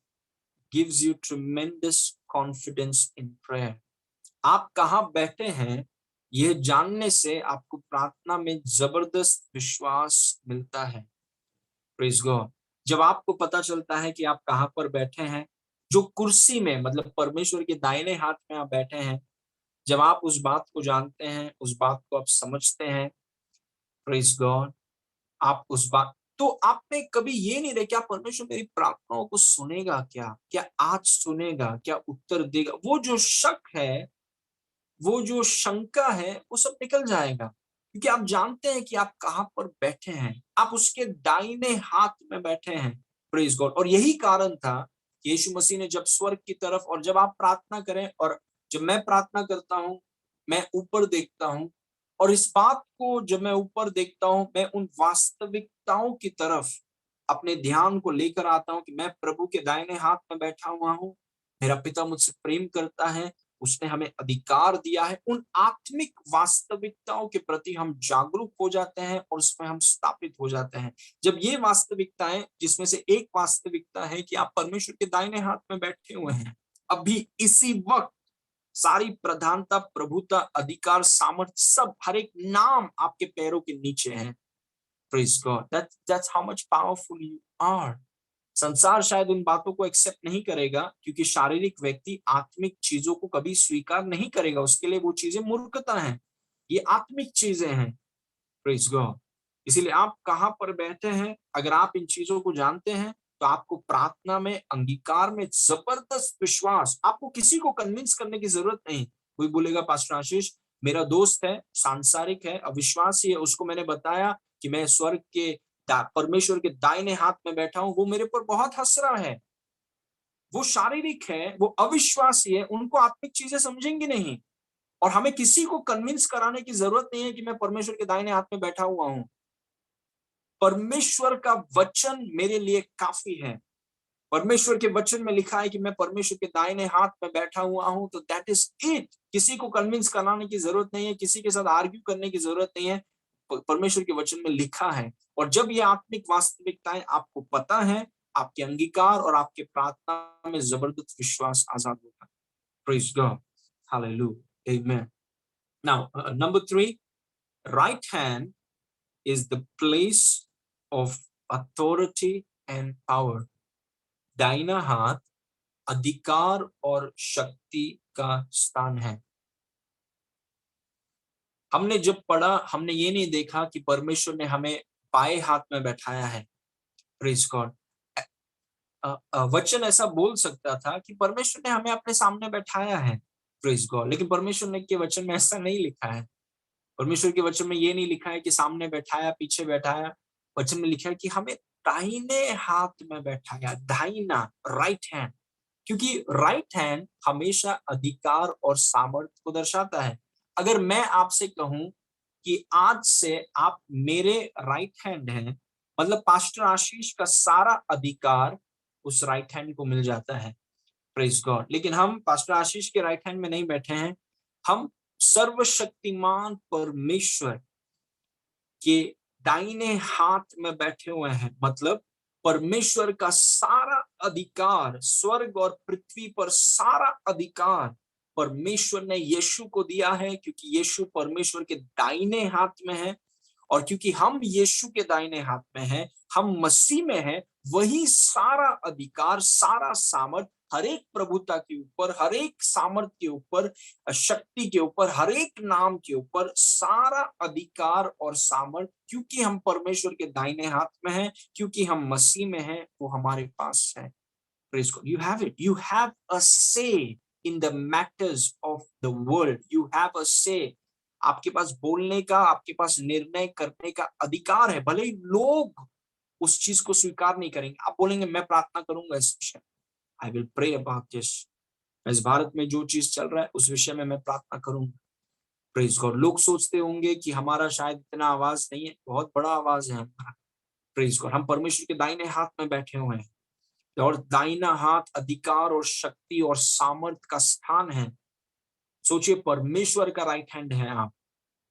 gives you tremendous confidence in prayer. आप कहाँ बैठे हैं यह जानने से आपको प्रार्थना में जबरदस्त विश्वास मिलता है। Praise God. जब आपको पता चलता है कि आप कहाँ पर बैठे हैं, जो कुर्सी में, मतलब परमेश्वर के दाहिने हाथ में आप बैठे हैं, जब आप उस बात को जानते हैं, उस बात को आप समझते हैं, प्रेज गॉड, आप उस बात, तो आपने कभी ये नहीं देखा परमेश्वर मेरी प्रार्थनाओं को सुनेगा क्या, क्या आज सुनेगा, क्या उत्तर देगा, वो जो शक है, वो जो शंका है, वो सब निकल जाएगा, क्योंकि आप जानते हैं कि आप कहाँ पर बैठे हैं, आप उसके दाहिने हाथ में बैठे हैं। Praise God. और यही कारण था कि यीशु मसीह ने जब स्वर्ग की तरफ, और जब आप प्रार्थना करें, और जब मैं प्रार्थना करता हूं, मैं ऊपर देखता हूं, और इस बात को जब मैं ऊपर देखता हूं, मैं उन वास्तविकताओं की तरफ अपने ध्यान को लेकर आता हूं कि मैं प्रभु के दाहिने हाथ में बैठा हुआ हूं, मेरा पिता मुझसे प्रेम करता है, उसने हमें अधिकार दिया है, उन आत्मिक वास्तविकताओं के प्रति हम जागरूक हो जाते हैं और उसमें हम स्थापित हो जाते हैं। जब ये वास्तविकताएं, जिसमें से एक वास्तविकता है कि आप परमेश्वर के दाहिने हाथ में बैठे हुए हैं, अभी इसी वक्त सारी प्रधानता, प्रभुता, अधिकार, सामर्थ, सब हर एक नाम आपके पैरों के नीचे है। Praise God. That's how much powerful you are. संसार शायद उन बातों को एक्सेप्ट नहीं करेगा, क्योंकि शारीरिक व्यक्ति आत्मिक चीजों को कभी स्वीकार नहीं करेगा, उसके लिए वो चीजें मूर्खता हैं। ये आत्मिक चीजें हैं। Praise God. इसीलिए आप कहां पर बैठे हैं, अगर आप इन चीजों को जानते हैं, तो आपको प्रार्थना में, अंगीकार में जबरदस्त विश्वास, आपको किसी को कन्विंस करने की जरूरत नहीं। कोई बोलेगा पास्टर आशीष मेरा दोस्त है, सांसारिक है, अविश्वासी है, उसको मैंने बताया कि मैं स्वर्ग के परमेश्वर के दाहिने हाथ में बैठा हूं, वो मेरे पर बहुत हंस रहा है। वो शारीरिक है, वो अविश्वासी है, उनको आत्मिक चीजें समझेंगी नहीं। और हमें किसी को कन्विंस कराने की जरूरत नहीं है कि मैं परमेश्वर के दाहिने हाथ में बैठा हुआ हूं। परमेश्वर का वचन मेरे लिए काफी है। परमेश्वर के वचन में लिखा है कि मैं परमेश्वर के दाहिने हाथ में बैठा हुआ हूं, तो दैट इज इट। किसी को कन्विंस कराने की जरूरत नहीं है, किसी के साथ आर्ग्यू करने की जरूरत नहीं है। परमेश्वर के वचन में लिखा है। और जब ये आत्मिक वास्तविकताएं आपको पता है, आपके अंगीकार और आपके प्रार्थना में जबरदस्त विश्वास आजाद होता है। Praise God, hallelujah, amen. Now number 3, right hand is the place of authority and power. दाहिना हाथ अधिकार और शक्ति का स्थान है। हमने जब पढ़ा, हमने ये नहीं देखा कि परमेश्वर ने हमें बाएं हाथ में बैठाया है। Praise God. वचन ऐसा बोल सकता था कि परमेश्वर ने हमें अपने सामने बैठाया है। Praise God. लेकिन परमेश्वर ने के वचन में ऐसा नहीं लिखा है। परमेश्वर के वचन में ये नहीं लिखा है कि सामने बैठाया, पीछे बैठाया। वचन में लिखा है कि हमें दाहिने हाथ में बैठाया, दाहिना, राइट हैंड। क्योंकि राइट हैंड हमेशा अधिकार और सामर्थ्य को दर्शाता है। अगर मैं आपसे कहूं कि आज से आप मेरे राइट हैंड हैं, मतलब पास्टर आशीष का सारा अधिकार उस राइट हैंड को मिल जाता है। Praise God. लेकिन हम पास्टर आशीष के राइट हैंड में नहीं बैठे हैं, हम सर्वशक्तिमान परमेश्वर के दाहिने हाथ में बैठे हुए हैं। मतलब परमेश्वर का सारा अधिकार, स्वर्ग और पृथ्वी पर सारा अधिकार परमेश्वर ने यीशु को दिया है, क्योंकि यीशु परमेश्वर के दाहिने हाथ में है। और क्योंकि हम यीशु के दाहिने हाथ में हैं, हम मसीह में हैं, वही सारा अधिकार, सारा सामर्थ, हर एक प्रभुता के ऊपर, हर एक सामर्थ के ऊपर, शक्ति के ऊपर, हर एक नाम के ऊपर सारा अधिकार और सामर्थ, क्योंकि हम परमेश्वर के दाहिने हाथ में हैं, क्योंकि हम मसीह में हैं, वो हमारे पास है। Praise God. You have it. You have a say in the matters of the world. You have a say. आपके पास बोलने का, आपके पास निर्णय करने का अधिकार है। भले ही लोग उस चीज को स्वीकार नहीं करेंगे, आप बोलेंगे मैं प्रार्थना करूंगा इस विषय, I will pray about this. इस भारत में जो चीज चल रहा है उस विषय में मैं प्रार्थना करूंगा। Praise God. लोग सोचते होंगे कि हमारा शायद इतना आवाज नहीं है, बहुत बड़ा आवाज है हमारा। Praise God. हम परमेश्वर के दाहिने हाथ में बैठे हुए हैं, और दाहिना हाथ अधिकार और शक्ति और सामर्थ का स्थान है। सोचिए, परमेश्वर का राइट हैंड है आप।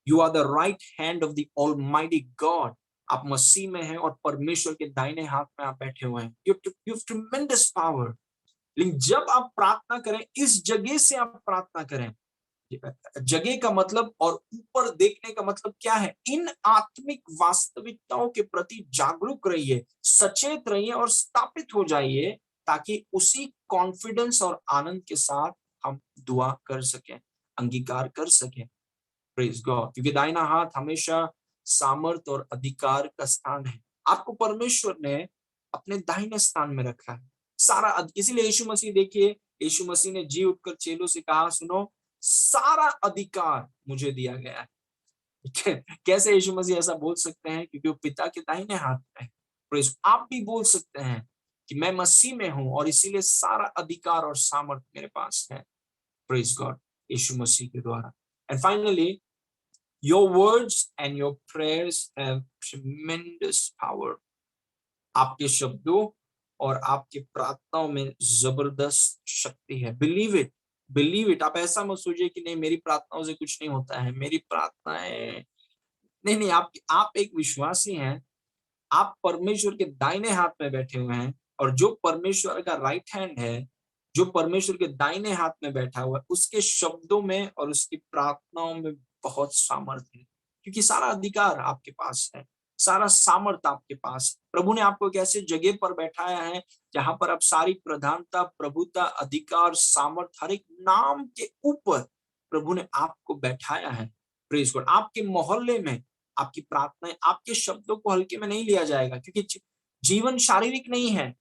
You are the right hand of the almighty God. आप मसीह में हैं और परमेश्वर के दाहिने हाथ में आप बैठे हुए हैं। You have ट्रेमेंडस power. लेकिन जब आप प्रार्थना करें, इस जगह से आप प्रार्थना करें। जगह का मतलब और ऊपर देखने का मतलब क्या है? इन आत्मिक वास्तविकताओं के प्रति जागरूक रहिए, सचेत रहिए और स्थापित हो जाइए, ताकि उसी कॉन्फिडेंस और आनंद के साथ हम दुआ कर सकें, अंगीकार कर सकें। Praise God. क्योंकि दाहिना हाथ हमेशा सामर्थ और अधिकार का स्थान है। आपको परमेश्वर ने अपने दाहिने स्थान में रखा है सारा। इसीलिए यीशु मसीह, देखिए, यीशु मसीह ने जी उठकर चेलों से कहा, सुनो, सारा अधिकार मुझे दिया गया है। कैसे यीशु मसीह ऐसा बोल सकते हैं? क्योंकि वो पिता के दाहिने हाथ में है। आप भी बोल सकते हैं कि मैं मसीह में हूं और इसीलिए सारा अधिकार और सामर्थ मेरे पास है। प्रेज गॉड, यीशु मसीह के द्वारा। And finally, your words and your prayers have ट्रेमेंडस power. आपके शब्दों और आपके प्रार्थनाओं में जबरदस्त शक्ति है। Believe it. Believe it. आप ऐसा मत सोचिए कि नहीं मेरी प्रार्थनाओं से कुछ नहीं होता है, मेरी प्रार्थनाएं, नहीं नहीं, आप एक विश्वासी हैं, आप परमेश्वर के दाहिने हाथ में बैठे हुए हैं, और जो परमेश्वर का राइट हैंड है, जो परमेश्वर के दाहिने हाथ में बैठा हुआ है, उसके शब्दों में और उसकी प्रार्थनाओं में बहुत सामर्थ्य है, क्योंकि सारा अधिकार आपके पास है, सारा सामर्थ आपके पास है। प्रभु ने आपको एक ऐसे जगह पर बैठाया है जहां पर आप सारी प्रधानता, प्रभुता, अधिकार, सामर्थ, हर एक नाम के ऊपर प्रभु ने आपको बैठाया है। Praise God. आपके मोहल्ले में आपकी प्रार्थनाएं, आपके शब्दों को हल्के में नहीं लिया जाएगा, क्योंकि जीवन शारीरिक नहीं है।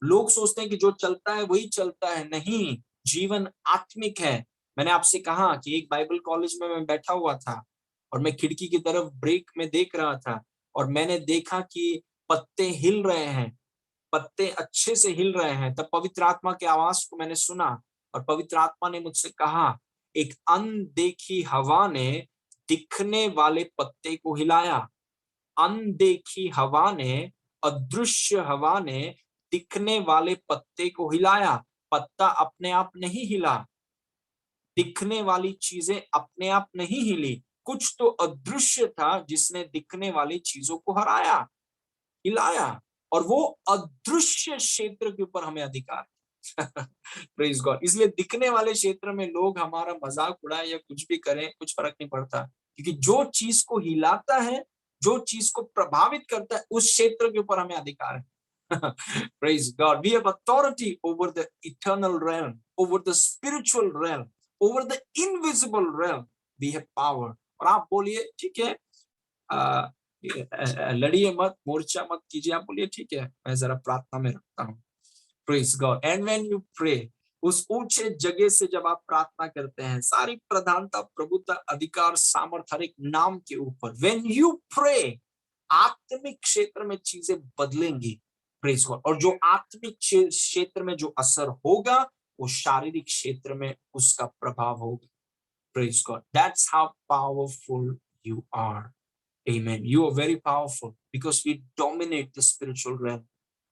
लोग सोचते हैं कि जो चलता है वही चलता है, नहीं, जीवन आत्मिक है। मैंने आपसे कहा कि एक बाइबल कॉलेज में मैं बैठा हुआ था और मैं खिड़की की तरफ ब्रेक में देख रहा था, और मैंने देखा कि पत्ते हिल रहे हैं, पत्ते अच्छे से हिल रहे हैं। तब पवित्र आत्मा की आवाज को मैंने सुना, और पवित्र आत्मा ने मुझसे कहा, एक अनदेखी हवा ने दिखने वाले पत्ते को हिलाया। अनदेखी हवा ने, अदृश्य हवा ने दिखने वाले पत्ते को हिलाया। पत्ता अपने आप नहीं हिला, दिखने वाली चीजें अपने आप नहीं हिली, कुछ तो अदृश्य था जिसने दिखने वाली चीजों को हराया, हिलाया। और वो अदृश्य क्षेत्र के ऊपर हमें अधिकार है। Praise God. इसलिए दिखने वाले क्षेत्र में लोग हमारा मजाक उड़ाए या कुछ भी करें, कुछ फर्क नहीं पड़ता, क्योंकि जो चीज को हिलाता है, जो चीज को प्रभावित करता है, उस क्षेत्र के ऊपर हमें अधिकार है। Praise God. We have authority over the eternal realm, over the spiritual realm, over the invisible realm. We have power. और आप बोलिए ठीक है, लड़िए मत, मोर्चा मत कीजिए, आप बोलिए ठीक है, मैं जरा प्रार्थना में रखता हूँ। Praise God. And when you pray, उस ऊंचे जगह से जब आप प्रार्थना करते हैं, सारी प्रधानता, प्रभुता, अधिकार, सामर्थ हर एक नाम के ऊपर, when you pray, आत्मिक क्षेत्र में चीजें बदलेंगी। Praise God. और जो आत्मिक क्षेत्र में जो असर होगा, वो शारीरिक क्षेत्र में उसका प्रभाव होगा। Praise God. That's how powerful you are. Amen. You are very powerful because we dominate the spiritual realm.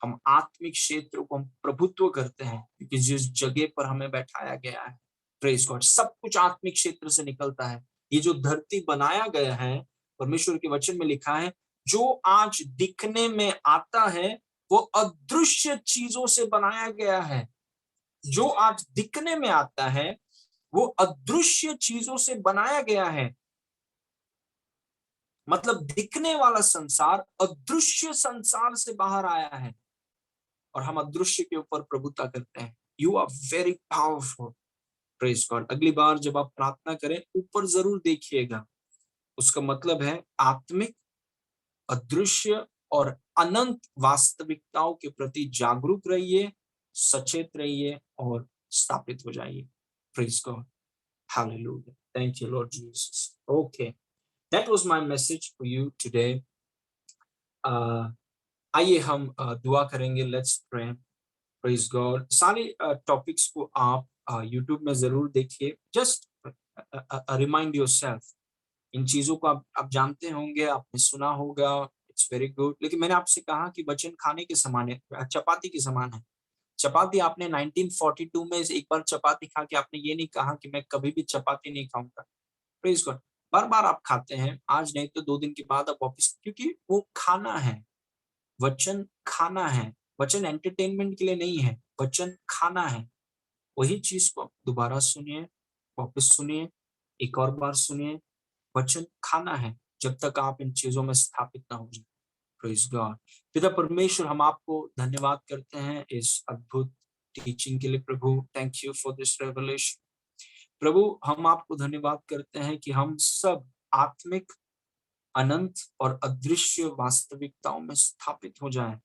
हम आत्मिक क्षेत्र को हम प्रभुत्व करते हैं, क्योंकि जिस जगह पर हमें बैठाया गया है। Praise God. सब कुछ आत्मिक क्षेत्र से निकलता है। ये जो धरती बनाया गया है, परमेश्वर के वचन में लिखा है, जो आज दिखने में आता है वो अदृश्य चीजों से बनाया गया है। जो आज दिखने में आता है वो अदृश्य चीजों से बनाया गया है। मतलब दिखने वाला संसार अदृश्य संसार से बाहर आया है, और हम अदृश्य के ऊपर प्रभुता करते हैं। You are very powerful. Praise God. अगली बार जब आप प्रार्थना करें, ऊपर जरूर देखिएगा। उसका मतलब है आत्मिक, अदृश्य और अनंत वास्तविकताओं के प्रति जागरूक रहिए, सचेत रहिए और स्थापित हो जाइए। Praise God. Hallelujah. Thank you Lord Jesus. Okay, that was my message for you today. आइए हम दुआ करेंगे। Let's pray. Praise God. सारे टॉपिक्स को आप यूट्यूब में जरूर देखिए। Just remind yourself. इन चीजों को आप जानते होंगे, आपने सुना होगा, इट्स वेरी गुड। लेकिन मैंने आपसे कहा कि वचन खाने के समान है, चपाती के समान है। चपाती आपने 1942 में एक बार चपाती खा के आपने ये नहीं कहा कि मैं कभी भी चपाती नहीं खाऊंगा। Praise God. बार बार आप खाते हैं, आज नहीं तो 2 दिन के बाद आप वापिस, क्योंकि वो खाना है। वचन खाना है। वचन एंटरटेनमेंट के लिए नहीं है, वचन खाना है। वही चीज को दोबारा सुनिए, वापस सुनिए, एक और बार सुनिए। वचन खाना है जब तक आप इन चीजों में स्थापित ना हो जाए। Praise God. पिता परमेश्वर, हम आपको धन्यवाद करते हैं इस अद्भुत टीचिंग के लिए। प्रभु, thank you for this revelation. प्रभु, हम आपको धन्यवाद करते हैं कि हम सब आत्मिक, अनंत और अदृश्य वास्तविकताओं में स्थापित हो जाएं,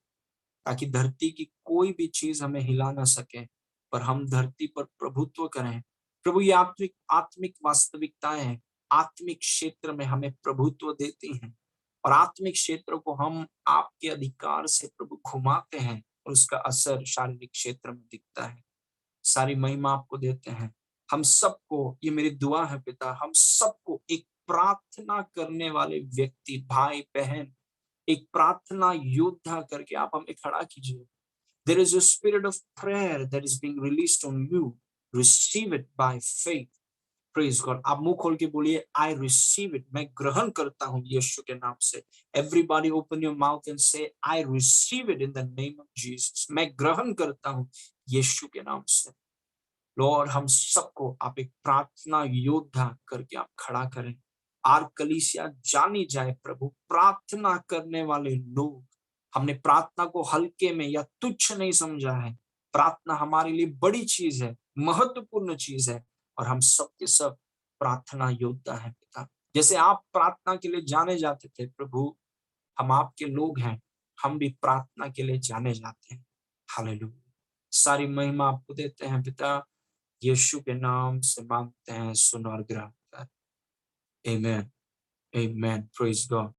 ताकि धरती की कोई भी चीज हमें हिला ना सके, पर हम धरती पर प्रभुत्व करें। प्रभु, ये आत्मिक आत्मिक वास्तविकताएं हैं, आत्मिक क्षेत्र में हमें प्रभुत्व देती हैं, और आत्मिक क्षेत्र को हम आपके अधिकार से प्रभु घुमाते हैं, और उसका असर शारीरिक क्षेत्र में दिखता है। सारी महिमा आपको देते हैं। हम सबको, ये मेरी दुआ है पिता, हम सबको एक प्रार्थना करने वाले व्यक्ति, भाई बहन, एक प्रार्थना योद्धा करके आप हमें खड़ा कीजिए। There is a spirit of prayer that is being released on you. receive it by faith. Praise God. आप मुंह खोल के बोलिए, I receive it. मैं ग्रहण करता हूँ यीशु के नाम से. Everybody open your mouth and say, I receive it in the name of Jesus. मैं ग्रहण करता हूँ यीशु के नाम से. लॉर्ड, हम सबको आप एक प्रार्थना योद्धा करके आप खड़ा करें. आर कलीसिया जानी जाए प्रभु, प्रार्थना करने वाले लोग. हमने प्रार्थना को हल्के में या तुच्छ नहीं समझा है. प्रार्थना हमारे लिए बड़ी चीज है, महत्वपूर्ण चीज है, और हम सब के सब प्रार्थना योद्धा हैं पिता. जैसे आप प्रार्थना के लिए जाने जाते थे प्रभु, हम आपके लोग हैं, हम भी प्रार्थना के लिए जाने जाते हैं. हालेलुया. सारी महिमा आपको देते हैं पिता, यीशु के नाम से मांगते हैं, सुन और ग्रहण कर. आमेन. आमेन. Praise God.